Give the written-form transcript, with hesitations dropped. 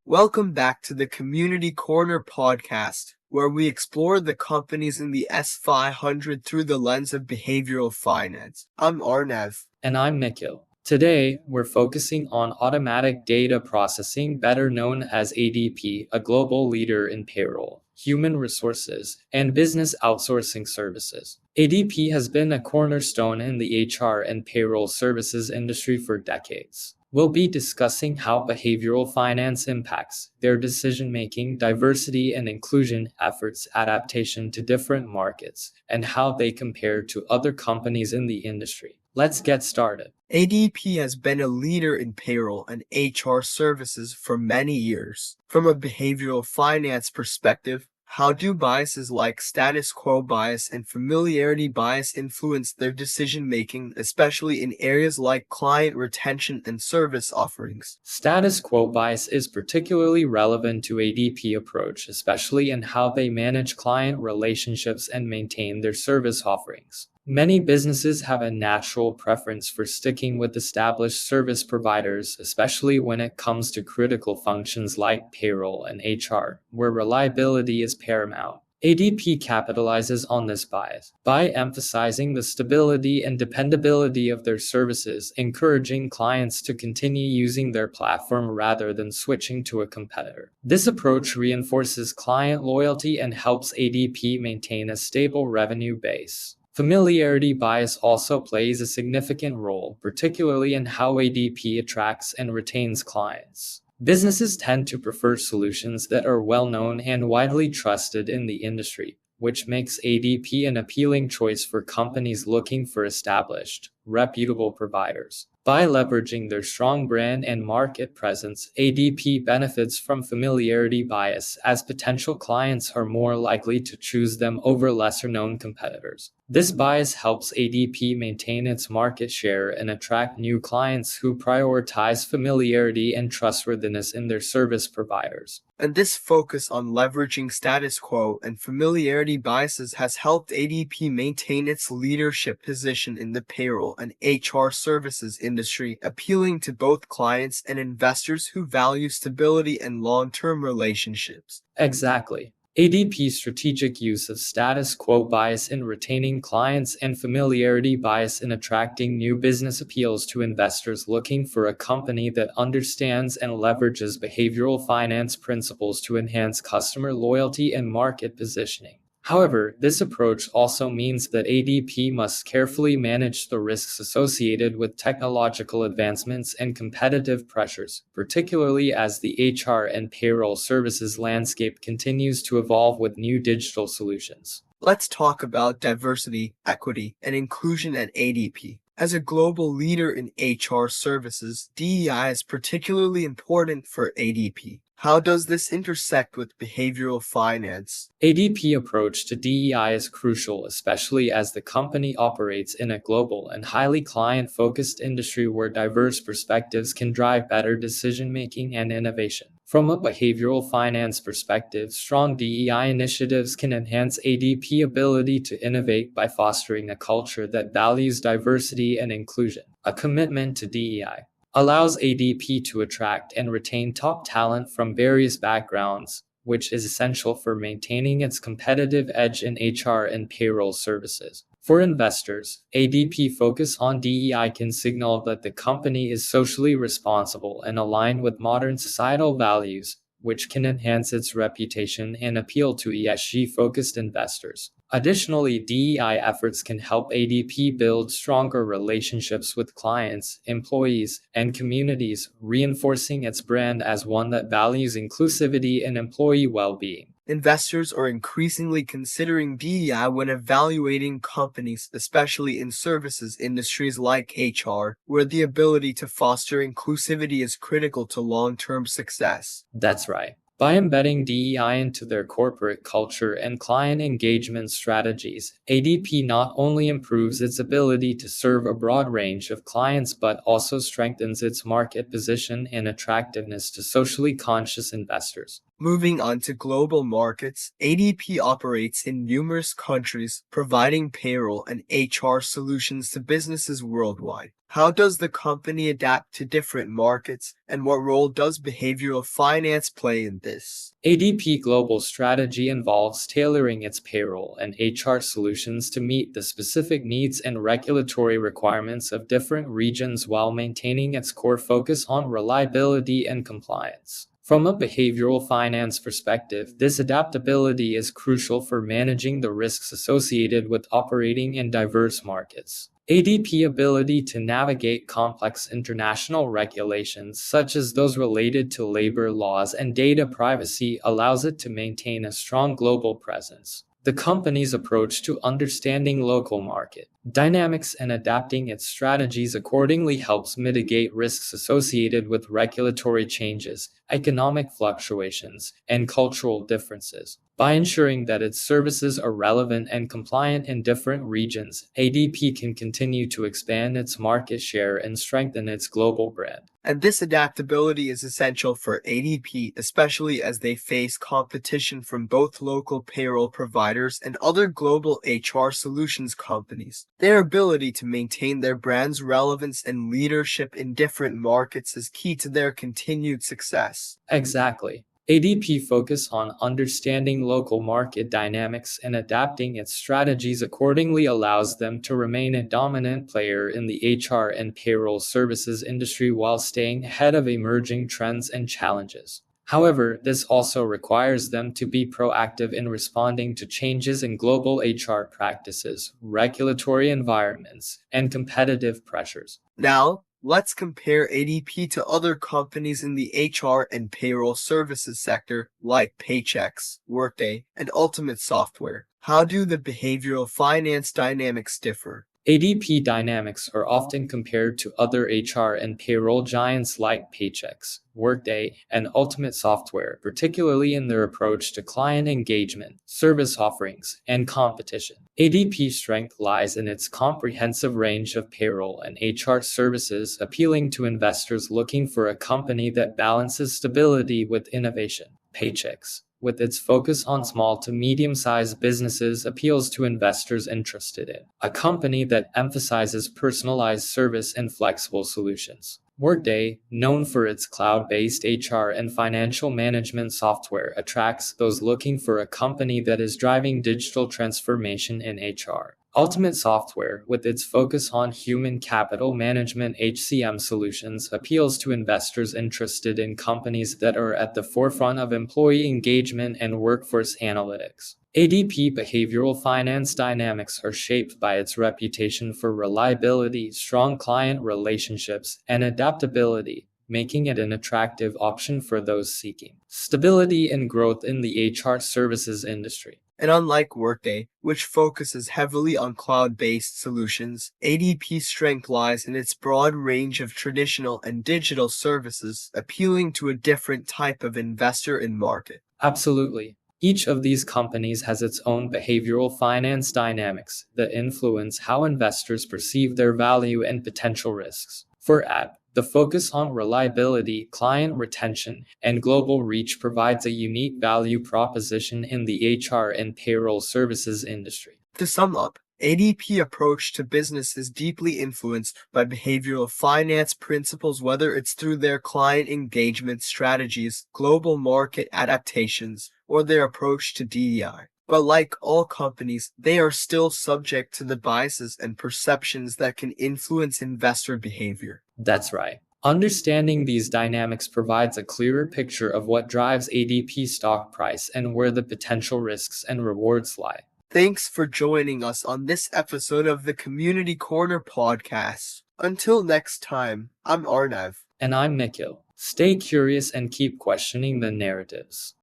Welcome back to the Community Corner podcast, where we explore the companies in the S500 through the lens of behavioral finance. I'm Arnav. And I'm Nikhil. Today, we're focusing on automatic data processing, better known as ADP, a global leader in payroll, human resources, and business outsourcing services. ADP has been a cornerstone in the HR and payroll services industry for decades. We'll be discussing how behavioral finance impacts their decision-making, diversity and inclusion efforts, adaptation to different markets, and how they compare to other companies in the industry. Let's get started. ADP has been a leader in payroll and HR services for many years. From a behavioral finance perspective, how do biases like status quo bias and familiarity bias influence their decision-making, especially in areas like client retention and service offerings? Status quo bias is particularly relevant to ADP approach, especially in how they manage client relationships and maintain their service offerings. Many businesses have a natural preference for sticking with established service providers, especially when it comes to critical functions like payroll and HR, where reliability is paramount. ADP capitalizes on this bias by emphasizing the stability and dependability of their services, encouraging clients to continue using their platform rather than switching to a competitor. This approach reinforces client loyalty and helps ADP maintain a stable revenue base. Familiarity bias also plays a significant role, particularly in how ADP attracts and retains clients. Businesses tend to prefer solutions that are well-known and widely trusted in the industry, which makes ADP an appealing choice for companies looking for established, reputable providers. By leveraging their strong brand and market presence, ADP benefits from familiarity bias, as potential clients are more likely to choose them over lesser-known competitors. This bias helps ADP maintain its market share and attract new clients who prioritize familiarity and trustworthiness in their service providers. And this focus on leveraging status quo and familiarity biases has helped ADP maintain its leadership position in the payroll and HR services industry, appealing to both clients and investors who value stability and long-term relationships. Exactly. ADP's strategic use of status quo bias in retaining clients and familiarity bias in attracting new business appeals to investors looking for a company that understands and leverages behavioral finance principles to enhance customer loyalty and market positioning. However, this approach also means that ADP must carefully manage the risks associated with technological advancements and competitive pressures, particularly as the HR and payroll services landscape continues to evolve with new digital solutions. Let's talk about diversity, equity, and inclusion at ADP. As a global leader in HR services, DEI is particularly important for ADP. How does this intersect with behavioral finance? ADP approach to DEI is crucial, especially as the company operates in a global and highly client-focused industry where diverse perspectives can drive better decision-making and innovation. From a behavioral finance perspective, strong DEI initiatives can enhance ADP's ability to innovate by fostering a culture that values diversity and inclusion. A commitment to DEI allows ADP to attract and retain top talent from various backgrounds, which is essential for maintaining its competitive edge in HR and payroll services. For investors, ADP focus on DEI can signal that the company is socially responsible and aligned with modern societal values, which can enhance its reputation and appeal to ESG-focused investors. Additionally, DEI efforts can help ADP build stronger relationships with clients, employees, and communities, reinforcing its brand as one that values inclusivity and employee well-being. Investors are increasingly considering DEI when evaluating companies, especially in services industries like HR, where the ability to foster inclusivity is critical to long-term success. That's right. By embedding DEI into their corporate culture and client engagement strategies, ADP not only improves its ability to serve a broad range of clients but also strengthens its market position and attractiveness to socially conscious investors. Moving on to global markets, ADP operates in numerous countries, providing payroll and HR solutions to businesses worldwide. How does the company adapt to different markets, and what role does behavioral finance play in this? ADP Global Strategy involves tailoring its payroll and HR solutions to meet the specific needs and regulatory requirements of different regions while maintaining its core focus on reliability and compliance. From a behavioral finance perspective, this adaptability is crucial for managing the risks associated with operating in diverse markets. ADP ability to navigate complex international regulations, such as those related to labor laws and data privacy, allows it to maintain a strong global presence. The company's approach to understanding local market dynamics and adapting its strategies accordingly helps mitigate risks associated with regulatory changes, economic fluctuations, and cultural differences. By ensuring that its services are relevant and compliant in different regions, ADP can continue to expand its market share and strengthen its global brand. And this adaptability is essential for ADP, especially as they face competition from both local payroll providers and other global HR solutions companies. Their ability to maintain their brand's relevance and leadership in different markets is key to their continued success. Exactly. ADP focus on understanding local market dynamics and adapting its strategies accordingly allows them to remain a dominant player in the HR and payroll services industry while staying ahead of emerging trends and challenges. However, this also requires them to be proactive in responding to changes in global HR practices, regulatory environments, and competitive pressures. Now, let's compare ADP to other companies in the HR and payroll services sector like Paychex, Workday, and Ultimate Software. How do the behavioral finance dynamics differ? ADP dynamics are often compared to other HR and payroll giants like Paychex, Workday, and Ultimate Software, particularly in their approach to client engagement, service offerings, and competition. ADP's strength lies in its comprehensive range of payroll and HR services, appealing to investors looking for a company that balances stability with innovation. Paychex, with its focus on small to medium-sized businesses, appeals to investors interested in a company that emphasizes personalized service and flexible solutions. Workday, known for its cloud-based HR and financial management software, attracts those looking for a company that is driving digital transformation in HR. Ultimate Software, with its focus on human capital management HCM solutions, appeals to investors interested in companies that are at the forefront of employee engagement and workforce analytics. ADP behavioral finance dynamics are shaped by its reputation for reliability, strong client relationships, and adaptability, making it an attractive option for those seeking stability and growth in the HR services industry. And unlike Workday, which focuses heavily on cloud-based solutions, ADP's strength lies in its broad range of traditional and digital services, appealing to a different type of investor and market. Absolutely. Each of these companies has its own behavioral finance dynamics that influence how investors perceive their value and potential risks. For ADP, the focus on reliability, client retention, and global reach provides a unique value proposition in the HR and payroll services industry. To sum up, ADP approach to business is deeply influenced by behavioral finance principles, whether it's through their client engagement strategies, global market adaptations, or their approach to DEI. But like all companies, they are still subject to the biases and perceptions that can influence investor behavior. That's right. Understanding these dynamics provides a clearer picture of what drives ADP stock price and where the potential risks and rewards lie. Thanks for joining us on this episode of the Community Corner podcast. Until next time, I'm Arnav. And I'm Nikhil. Stay curious and keep questioning the narratives.